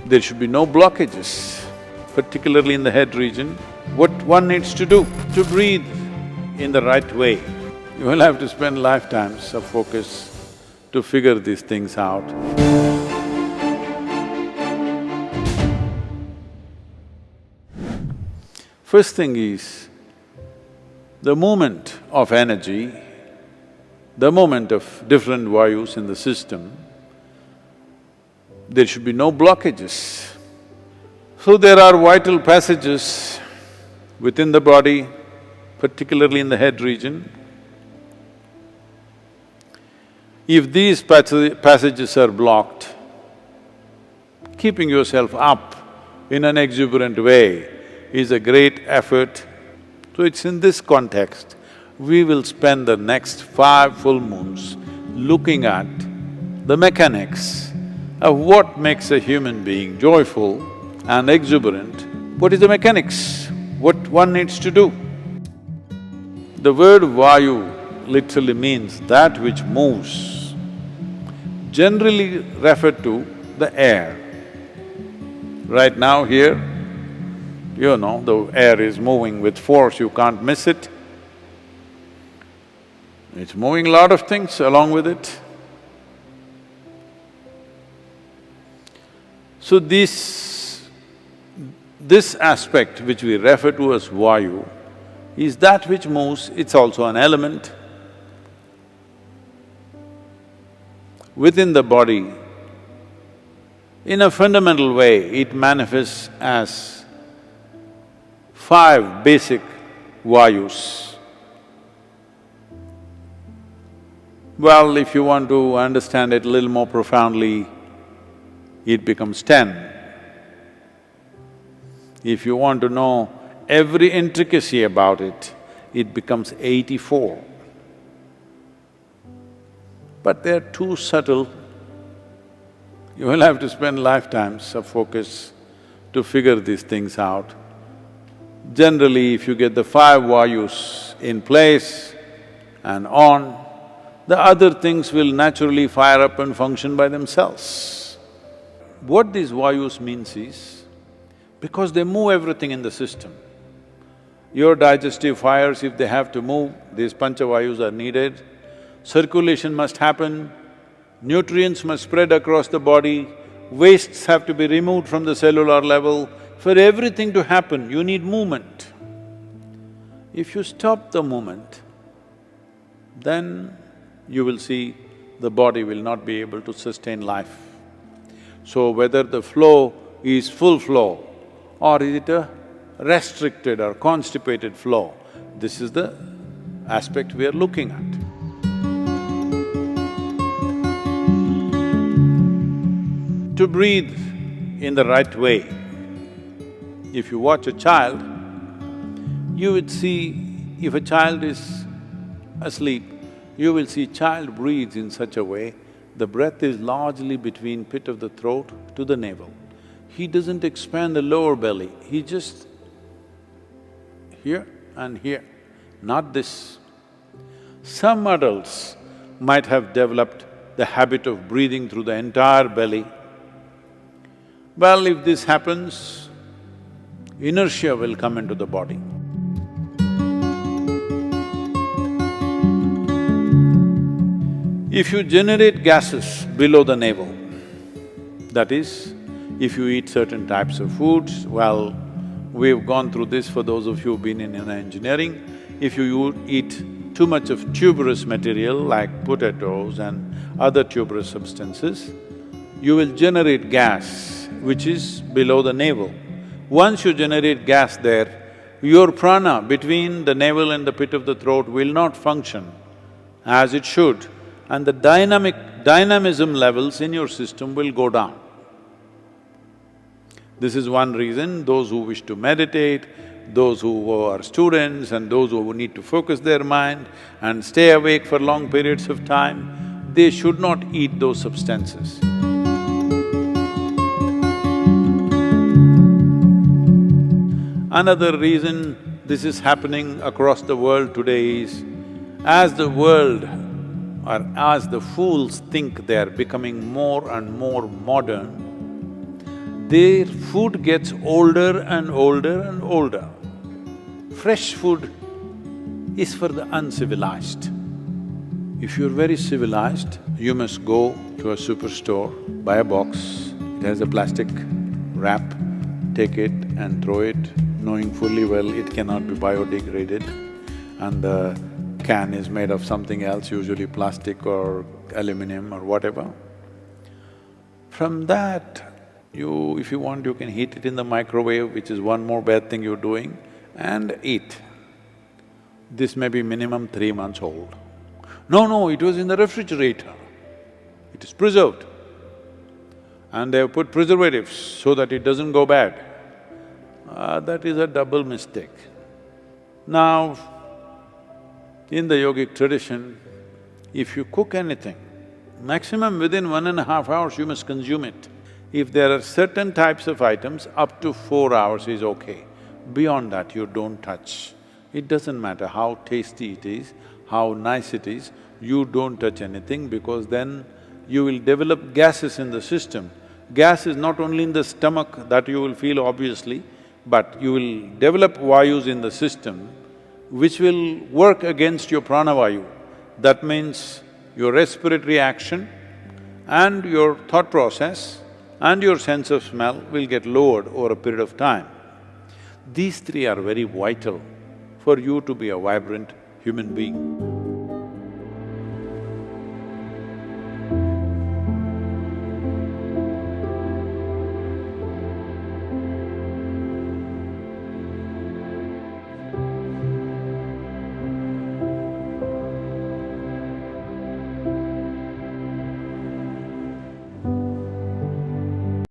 There should be no blockages, particularly in the head region. What one needs to do to breathe in the right way, you will have to spend lifetimes of focus to figure these things out. First thing is, the movement of energy, the movement of different vayus in the system, there should be no blockages. So there are vital passages within the body, particularly in the head region. If these passages are blocked, keeping yourself up in an exuberant way is a great effort. So it's in this context, we will spend the next 5 full moons looking at the mechanics of what makes a human being joyful and exuberant. What is the mechanics? What one needs to do? The word vayu literally means that which moves, generally referred to the air. Right now here, you know, the air is moving with force, you can't miss it. It's moving a lot of things along with it. So this aspect which we refer to as vayu is that which moves, it's also an element. Within the body, in a fundamental way, it manifests as 5 basic vayus. Well, if you want to understand it a little more profoundly, it becomes 10. If you want to know every intricacy about it, it becomes 84. But they're too subtle. You will have to spend lifetimes of focus to figure these things out. Generally, if you get the 5 vayus in place and on, the other things will naturally fire up and function by themselves. What these vayus means is, because they move everything in the system, your digestive fires, if they have to move, these panchavayus are needed, circulation must happen, nutrients must spread across the body, wastes have to be removed from the cellular level. For everything to happen, you need movement. If you stop the movement, then you will see the body will not be able to sustain life. So whether the flow is full flow or is it a restricted or constipated flow, this is the aspect we are looking at. To breathe in the right way, if you watch a child, you would see, if a child is asleep, you will see child breathes in such a way, the breath is largely between pit of the throat to the navel. He doesn't expand the lower belly, he just here and here, not this. Some adults might have developed the habit of breathing through the entire belly. Well, if this happens, inertia will come into the body. If you generate gases below the navel, that is, if you eat certain types of foods, well, we've gone through this for those of you who've been in engineering. If you eat too much of tuberous material like potatoes and other tuberous substances, you will generate gas which is below the navel. Once you generate gas there, your prana between the navel and the pit of the throat will not function as it should, and the dynamism levels in your system will go down. This is one reason those who wish to meditate, those who are students and those who need to focus their mind and stay awake for long periods of time, they should not eat those substances. Another reason this is happening across the world today is, as the world or as the fools think they are becoming more and more modern, their food gets older and older and older. Fresh food is for the uncivilized. If you're very civilized, you must go to a superstore, buy a box, it has a plastic wrap, take it and throw it, knowing fully well it cannot be biodegraded, and the can is made of something else, usually plastic or aluminum or whatever. From that, if you want, you can heat it in the microwave, which is one more bad thing you're doing, and eat. This may be minimum 3 months old. No, it was in the refrigerator. It is preserved. And they have put preservatives so that it doesn't go bad. That is a double mistake. Now, in the yogic tradition, if you cook anything, maximum within 1.5 hours you must consume it. If there are certain types of items, up to 4 hours is okay. Beyond that, you don't touch. It doesn't matter how tasty it is, how nice it is, you don't touch anything because then you will develop gases in the system. Gas is not only in the stomach that you will feel obviously, but you will develop vayus in the system which will work against your pranavayu. That means your respiratory action and your thought process and your sense of smell will get lowered over a period of time. These three are very vital for you to be a vibrant human being.